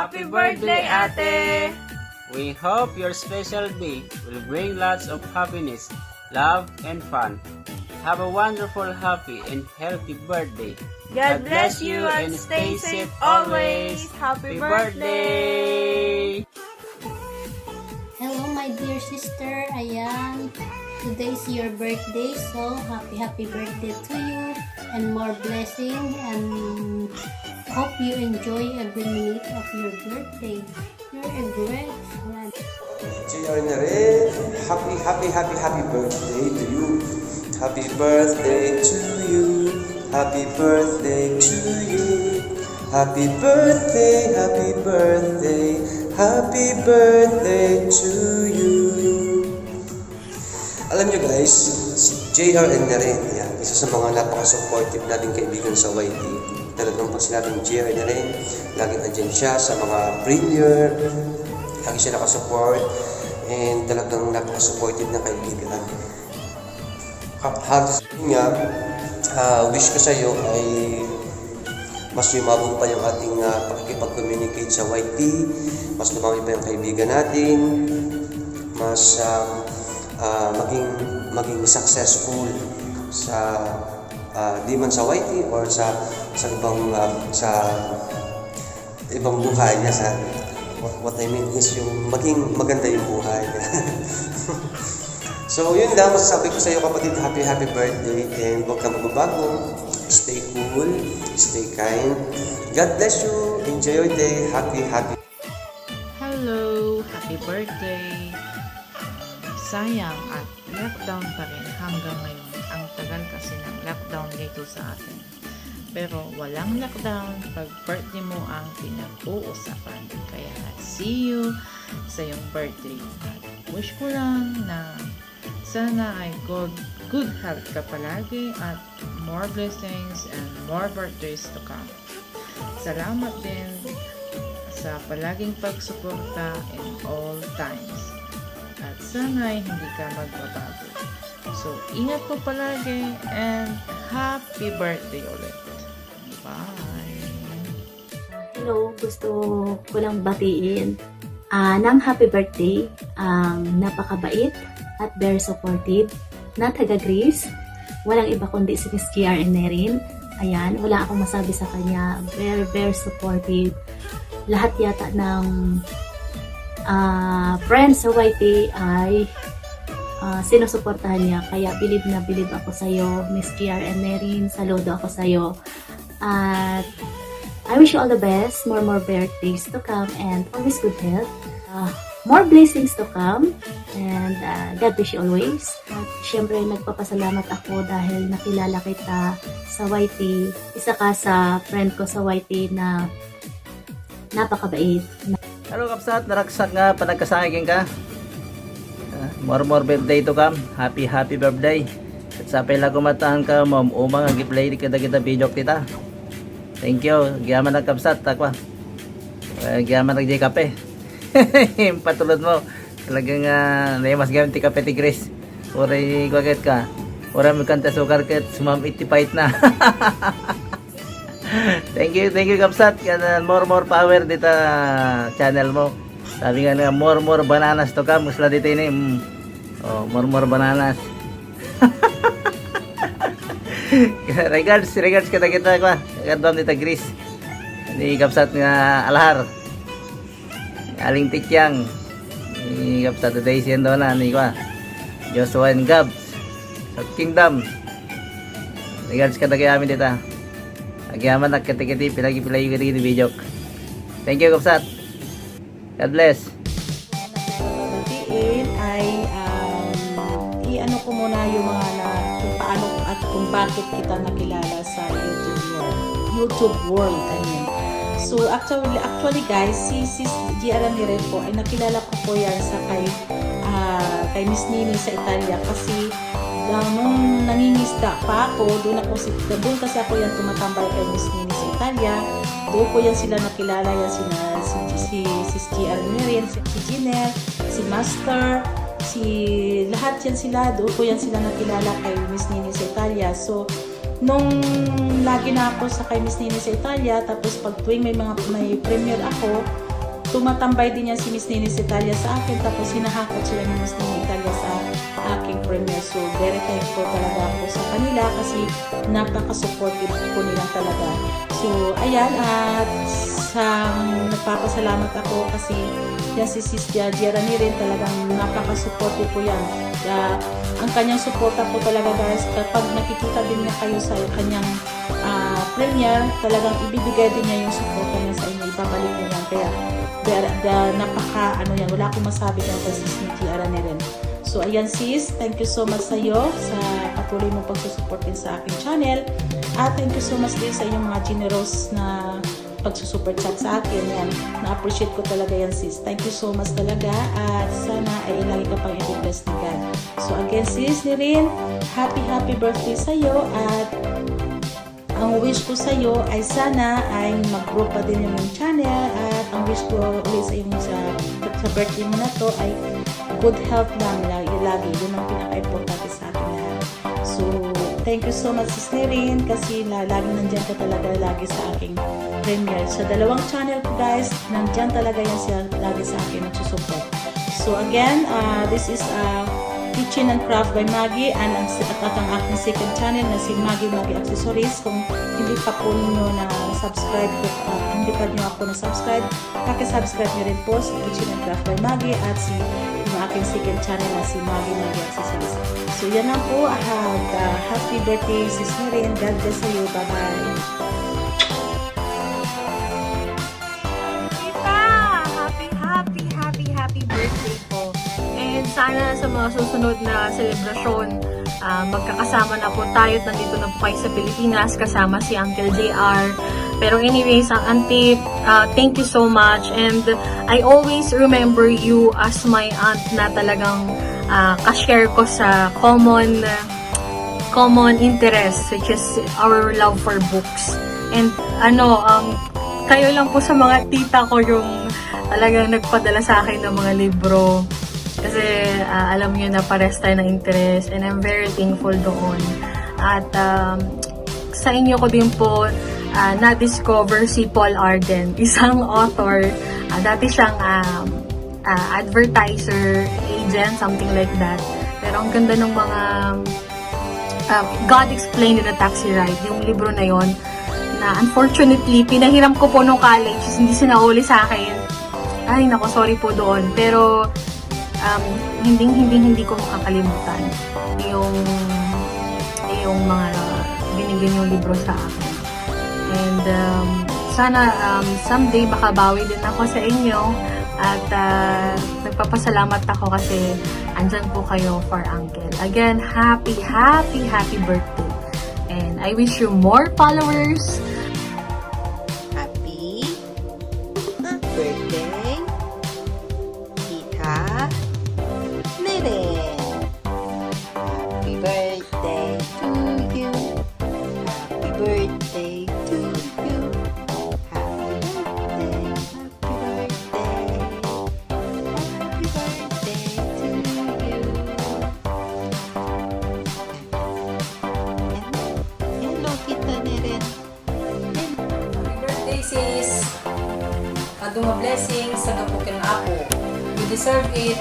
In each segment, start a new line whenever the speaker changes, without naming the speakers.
Happy birthday, ate!
We hope your special day will bring lots of happiness, love, and fun. Have a wonderful, happy, and healthy birthday.
God bless you and stay safe always. Happy birthday!
Hello, my dear sister. Ayan, today's your birthday, so happy birthday to you and more blessing, and hope you enjoy every minute of your birthday. You're a great friend.
Junior Nare, happy birthday to you. Happy birthday to you. Happy birthday to you. Happy birthday, happy birthday, happy birthday to you. Alam nyo guys, si JR Nare, isa sa mga napaka-supportive nating kaibigan sa YT. Talagang pag sinabing JR Nare, laging andyan siya sa mga premiere, lagi siya nakasupport, and talagang napaka-supportive na kaibigan. Halos niya, wish ko sa iyo ay mas yumabong pa yung ating pakikipag-communicate sa YT, mas lumaki pa yung kaibigan natin, mas maging successful sa di man sa YT or sa ibang buhay niya. What I mean is yung maging maganda yung buhay niya. So yun lang masasabi ko sa iyo kapatid, happy birthday, and huwag kang magbabago. Stay cool, stay kind. God bless you. Enjoy your day. Happy.
Hello! Happy birthday! Sayang at lockdown pa rin hanggang ngayon. Ang tagal kasi ng lockdown dito sa atin. Pero walang lockdown pag birthday mo ang pinag-uusapan. Kaya see you sa iyong birthday. At wish ko lang na sana ay good health ka palagi at more blessings and more birthdays to come. Salamat din sa palaging pagsuporta in all times. At sana ay hindi ka magbabago. So, ingat po palagi and happy birthday ulit. Bye!
Hello, gusto ko lang batiin ng happy birthday. Napakabait at very supportive na taga-Greece. Walang iba kundi si Miss GR Nerin. Ayan, wala akong masabi sa kanya. Very supportive. Lahat yata ng friends sa YT ay sinusuportahan niya. Kaya believe na believe ako sa'yo, Miss GR Nerin. Saludo ako sa'yo. At I wish you all the best. More birthdays to come and always good health. More blessings to come, and God bless you always. At syempre nagpapasalamat ako dahil nakilala kita sa YT. Isa ka sa friend ko sa YT na napakabait.
Hello kapsat, naragsak nga, panagkasagin ka. More birthday to come. Happy birthday. At sa pala kumatahan ka, ma'am, umang agi-play kita video kita. Thank you. Giyaman na kapsat, takwa. Giyaman na di kape. Patulad mo. Talagang mas gamit ti kape ti Grace. Oray gwaget ka. Oray mo kanta sukar ket sumam itipait na. Thank you kapsat. Kana more power dito channel mo. Sabi nga more bananas to come. Musla dito ini. More bananas. Regards kita kwa. Kadam dito Grace. Ni kapsat nga alahar. Aling Tikyang ni kapsat today siendo na ni kwa. Joshua and Gabs sa Kingdom. Regards kada kay amin dito. Agyaman nagkati-kati pilagi di video. Thank you kapsat. God bless.
Batiin ay i-ano ko muna yung mga kung paano at kung bakit kita nakilala sa YouTube world. So actually guys, si GR Nere po ay nakilala ko po yan sa kay Miss Nini sa Italia kasi nung nangingisda pa ako, doon kasi ako yan tumatambay kay Miss Nini sa Italia. Doon ko yan sila nakilala, yan si GR Nere, si Giner, si Master, lahat yan sila, doon ko yan sila nakilala kay Miss Nini sa Italia. So nung lagi na ako sa kay Miss Nini sa Italia, tapos pag tuwing may premiere ako, tumatambay din yan si Miss Nini Italia sa akin, tapos hinahakot sila ni Miss Nini Italia sa aking premiere. So, very thankful talaga ako sa kanila kasi napaka-supportive ko nilang talaga. So, ayan, at nagpapasalamat ako kasi yan si Sis Jera ni rin talagang napaka-supportive po yan. Ang kanyang suporta po talaga guys, kapag nakikita din niya kayo sa kanyang premiere, talagang ibibigay din niya yung suporta niya sa inyo, ibabalik niya yan. Kaya wala akong masabi kaya sa Sis Jera ni rin. So, ayan sis, thank you so much sa iyo sa patuloy mong pagsusupport din sa aking channel. At thank you so much din sa inyong mga generous na pagsusuper chat sa akin. Yan, na-appreciate ko talaga yan sis. Thank you so much talaga at sana ay lagi ka pang i-bless ni God. So again sis, Nirin, happy birthday sa iyo at ang wish ko sa iyo ay sana ay mag-grow pa din yung channel at ang wish ko ulit sa inyo sa birthday mo na to ay good health lang lagi. Yun ang pinaka-importante sa akin lahat. So, thank you so much sis Nirin kasi lagi nandyan ka talaga lagi sa aking premiere. Sa dalawang channel ko guys, nandyan talaga yan siya lagi sa akin nagsusupport. So again, this is Kitchen and Craft by Maggie and ang aking second channel na si Maggie Accessories. Kung hindi pa po ninyo na subscribe, hindi pa nyo ako na subscribe, pakisubscribe nyo rin po si Kitchen and Craft by Maggie at yung aking second channel na si Maggie Accessories. So yan lang po, happy birthday sis Nirin, God bless sa iyo, bye bye.
Happy birthday po. And sana sa mga susunod na selebrasyon, magkakasama na po tayo. Nandito na po kayo sa Pilipinas kasama si Uncle JR. Pero anyways, Auntie, thank you so much. And I always remember you as my aunt na talagang ka-share ko sa common interest, which is our love for books. And kayo lang po sa mga tita ko yung talagang nagpadala sa akin ng mga libro. Kasi alam niyo na pares tayo ng interest and I'm very thankful doon. At sa inyo ko din po na-discover si Paul Arden, isang author. Dati siyang advertiser, agent, something like that. Pero ang ganda ng mga God Explained in a Taxi Ride, yung libro na yon na unfortunately, pinahiram ko po nung college, hindi sinauli sa akin. Ay, nako, sorry po doon. Pero, hindi ko makakalimutan yung mga binigyan yung libro sa akin. And, sana, someday makabawi din ako sa inyo. At, nagpapasalamat ako kasi andyan po kayo for Uncle. Again, happy birthday. And I wish you more followers.
Happy birthday, Tita Nirin. Happy birthday to you. Happy birthday to you. Happy birthday, happy birthday. Happy birthday to you. Hello, Tita Nirin.
Happy birthday, sis! Adunga blessings sa kapukin ako. You deserve it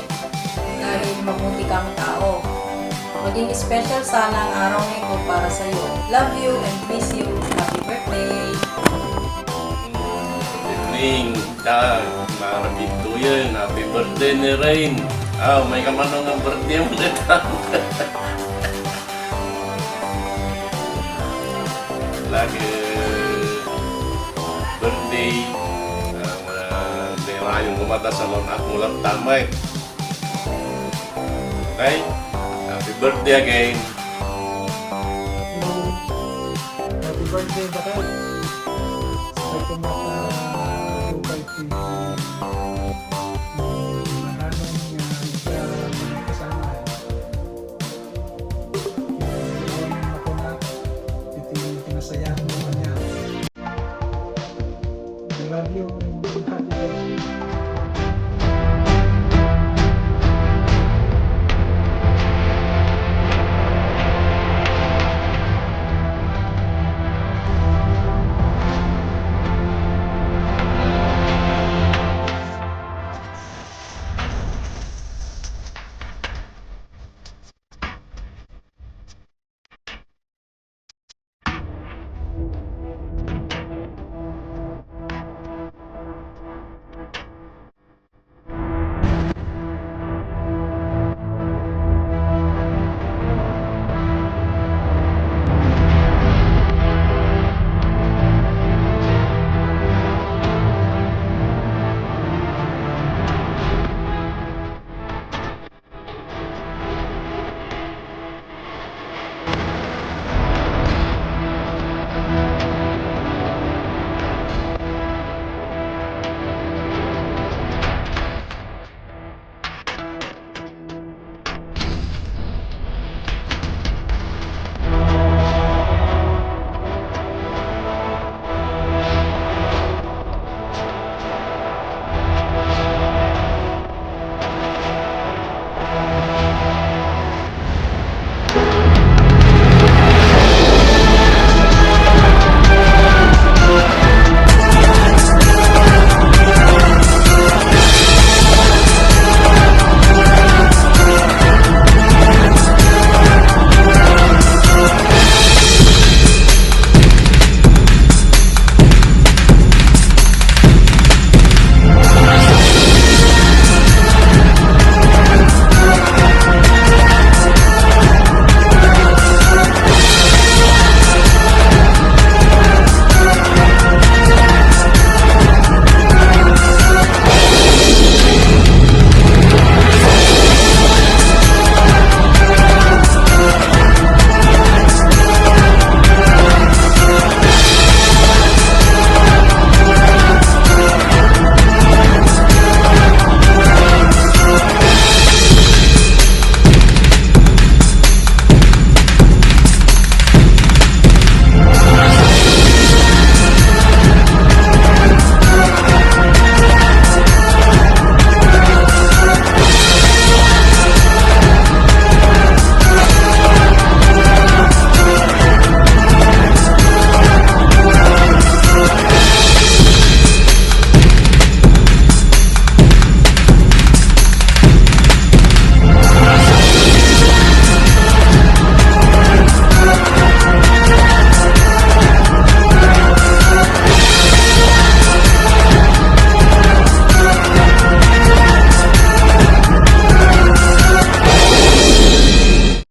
dahil mabuti kang tao. Maging special sana ang araw nito para sa iyo. Love you and miss you. Happy birthday!
Ring, marabit to yun. Happy birthday ni Rain. May kamanong ang birthday mo na lagi birthday mga yung kumata sa lon at mulang tamay. Okay? Happy birthday again.
Happy birthday, Bakit? Sa kumata